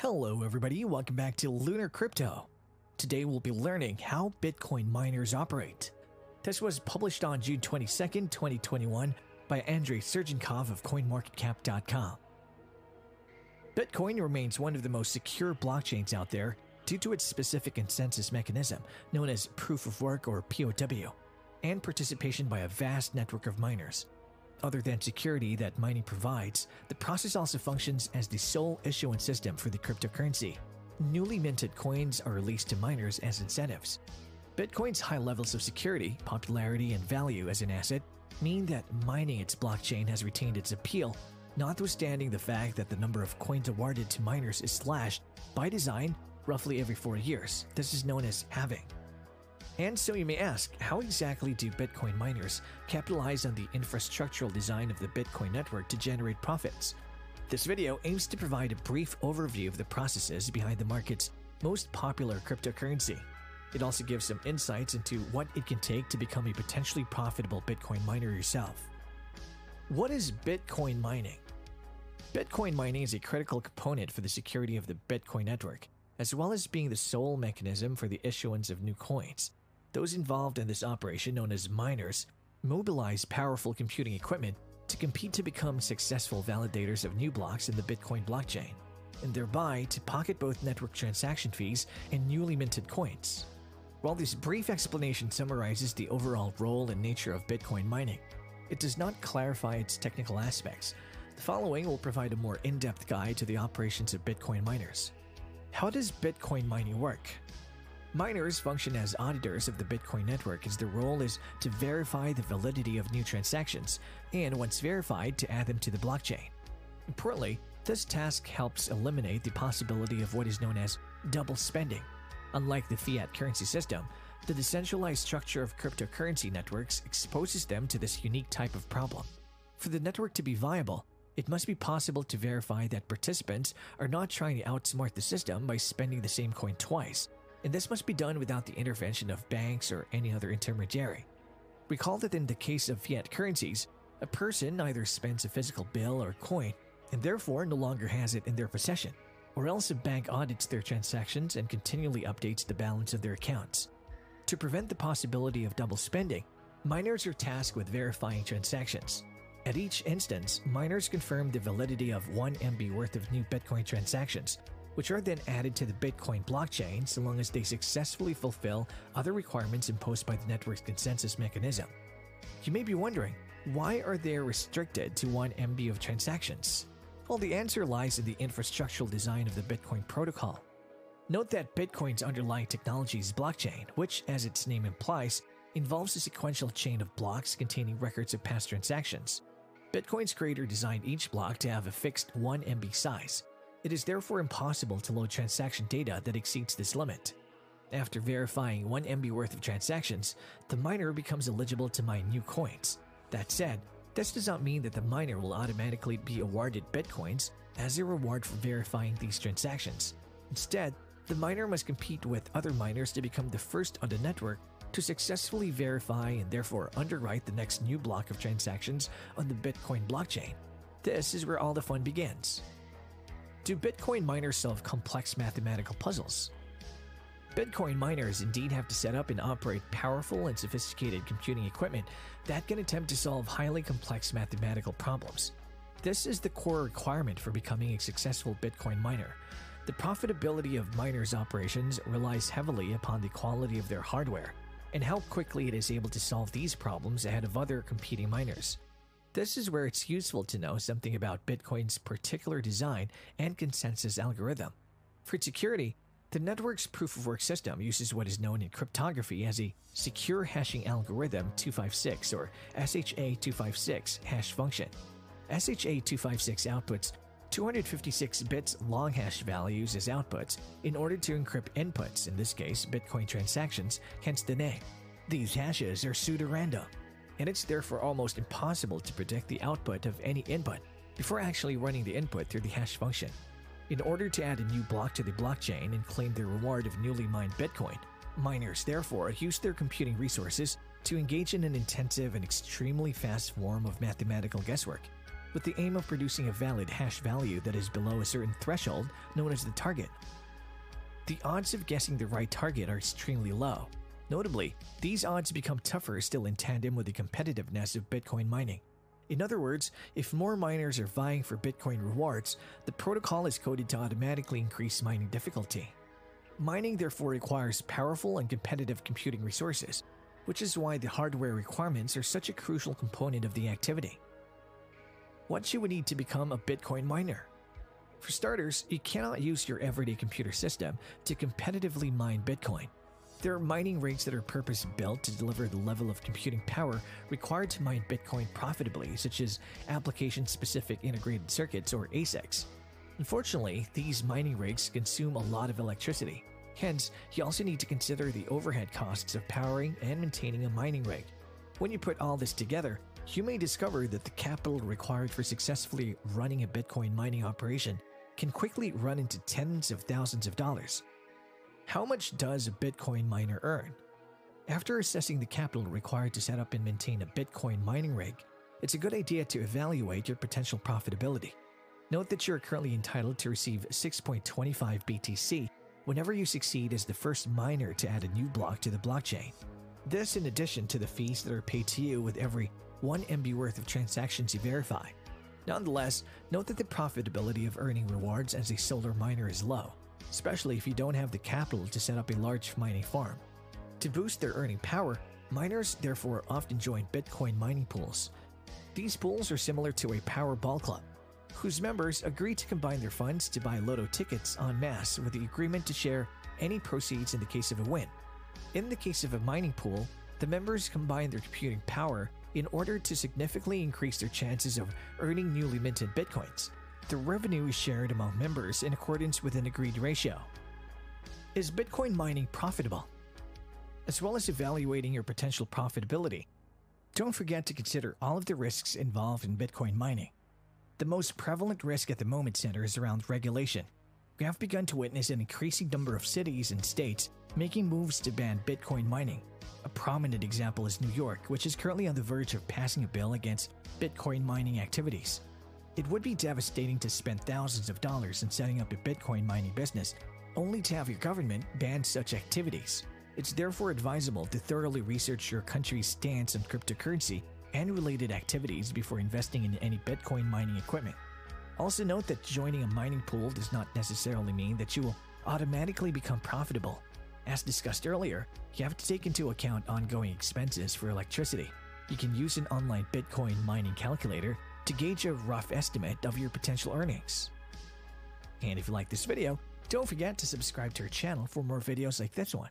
Hello everybody, welcome back to Lunar Crypto. Today we'll be learning how Bitcoin miners operate. This was published on June 22nd, 2021 by Andrey Sergeenkov of CoinMarketCap.com. Bitcoin remains one of the most secure blockchains out there due to its specific consensus mechanism known as Proof of Work or POW, and participation by a vast network of miners. Other than security that mining provides, the process also functions as the sole issuance system for the cryptocurrency. Newly minted coins are released to miners as incentives. Bitcoin's high levels of security, popularity, and value as an asset mean that mining its blockchain has retained its appeal, notwithstanding the fact that the number of coins awarded to miners is slashed by design roughly every 4 years. This is known as halving. And so you may ask, how exactly do Bitcoin miners capitalize on the infrastructural design of the Bitcoin network to generate profits? This video aims to provide a brief overview of the processes behind the market's most popular cryptocurrency. It also gives some insights into what it can take to become a potentially profitable Bitcoin miner yourself. What is Bitcoin mining? Bitcoin mining is a critical component for the security of the Bitcoin network, as well as being the sole mechanism for the issuance of new coins. Those involved in this operation, known as miners, mobilize powerful computing equipment to compete to become successful validators of new blocks in the Bitcoin blockchain, and thereby to pocket both network transaction fees and newly minted coins. While this brief explanation summarizes the overall role and nature of Bitcoin mining, it does not clarify its technical aspects. The following will provide a more in-depth guide to the operations of Bitcoin miners. How does Bitcoin mining work? Miners function as auditors of the Bitcoin network, as their role is to verify the validity of new transactions, and once verified, to add them to the blockchain. Importantly, this task helps eliminate the possibility of what is known as double spending. Unlike the fiat currency system, the decentralized structure of cryptocurrency networks exposes them to this unique type of problem. For the network to be viable, it must be possible to verify that participants are not trying to outsmart the system by spending the same coin twice, and this must be done without the intervention of banks or any other intermediary. Recall that in the case of fiat currencies, a person either spends a physical bill or coin and therefore no longer has it in their possession, or else a bank audits their transactions and continually updates the balance of their accounts. To prevent the possibility of double spending, miners are tasked with verifying transactions. At each instance, miners confirm the validity of 1 MB worth of new Bitcoin transactions, which are then added to the Bitcoin blockchain so long as they successfully fulfill other requirements imposed by the network's consensus mechanism. You may be wondering, why are they restricted to 1 MB of transactions? Well, the answer lies in the infrastructural design of the Bitcoin protocol. Note that Bitcoin's underlying technology is blockchain, which, as its name implies, involves a sequential chain of blocks containing records of past transactions. Bitcoin's creator designed each block to have a fixed 1 MB size. It is therefore impossible to load transaction data that exceeds this limit. After verifying 1 MB worth of transactions, the miner becomes eligible to mine new coins. That said, this does not mean that the miner will automatically be awarded Bitcoins as a reward for verifying these transactions. Instead, the miner must compete with other miners to become the first on the network to successfully verify and therefore underwrite the next new block of transactions on the Bitcoin blockchain. This is where all the fun begins. Do Bitcoin miners solve complex mathematical puzzles? Bitcoin miners indeed have to set up and operate powerful and sophisticated computing equipment that can attempt to solve highly complex mathematical problems. This is the core requirement for becoming a successful Bitcoin miner. The profitability of miners' operations relies heavily upon the quality of their hardware and how quickly it is able to solve these problems ahead of other competing miners. This is where it's useful to know something about Bitcoin's particular design and consensus algorithm. For security, the network's proof-of-work system uses what is known in cryptography as a Secure Hashing Algorithm 256 or SHA-256 hash function. SHA-256 outputs 256 bits long hash values as outputs in order to encrypt inputs, in this case Bitcoin transactions, hence the name. These hashes are pseudo-random, and it's therefore almost impossible to predict the output of any input before actually running the input through the hash function. In order to add a new block to the blockchain and claim the reward of newly mined Bitcoin, miners therefore use their computing resources to engage in an intensive and extremely fast form of mathematical guesswork. with the aim of producing a valid hash value that is below a certain threshold known as the target. The odds of guessing the right target are extremely low. Notably, these odds become tougher still in tandem with the competitiveness of Bitcoin mining. In other words, if more miners are vying for Bitcoin rewards, the protocol is coded to automatically increase mining difficulty. Mining therefore requires powerful and competitive computing resources, which is why the hardware requirements are such a crucial component of the activity. What you would need to become a Bitcoin miner? For starters, you cannot use your everyday computer system to competitively mine Bitcoin. There are mining rigs that are purpose-built to deliver the level of computing power required to mine Bitcoin profitably, such as application-specific integrated circuits or ASICs. Unfortunately, these mining rigs consume a lot of electricity. Hence, you also need to consider the overhead costs of powering and maintaining a mining rig. When you put all this together, you may discover that the capital required for successfully running a Bitcoin mining operation can quickly run into tens of thousands of dollars. How much does a Bitcoin miner earn? After assessing the capital required to set up and maintain a Bitcoin mining rig, it's a good idea to evaluate your potential profitability. Note that you are currently entitled to receive 6.25 BTC whenever you succeed as the first miner to add a new block to the blockchain. This in addition to the fees that are paid to you with every 1 MB worth of transactions you verify. Nonetheless, note that the profitability of earning rewards as a solar miner is low, especially if you don't have the capital to set up a large mining farm. To boost their earning power, miners therefore often join Bitcoin mining pools. These pools are similar to a Powerball club, whose members agree to combine their funds to buy lotto tickets en masse with the agreement to share any proceeds in the case of a win. In the case of a mining pool, the members combine their computing power in order to significantly increase their chances of earning newly minted Bitcoins. The revenue is shared among members in accordance with an agreed ratio. Is Bitcoin mining profitable? As well as evaluating your potential profitability, don't forget to consider all of the risks involved in Bitcoin mining. The most prevalent risk at the moment centers around regulation. We have begun to witness an increasing number of cities and states making moves to ban Bitcoin mining. A prominent example is New York, which is currently on the verge of passing a bill against Bitcoin mining activities. It would be devastating to spend thousands of dollars in setting up a Bitcoin mining business, only to have your government ban such activities. It's therefore advisable to thoroughly research your country's stance on cryptocurrency and related activities before investing in any Bitcoin mining equipment. Also note that joining a mining pool does not necessarily mean that you will automatically become profitable. As discussed earlier, you have to take into account ongoing expenses for electricity. You can use an online Bitcoin mining calculator to gauge a rough estimate of your potential earnings. And if you like this video, don't forget to subscribe to our channel for more videos like this one.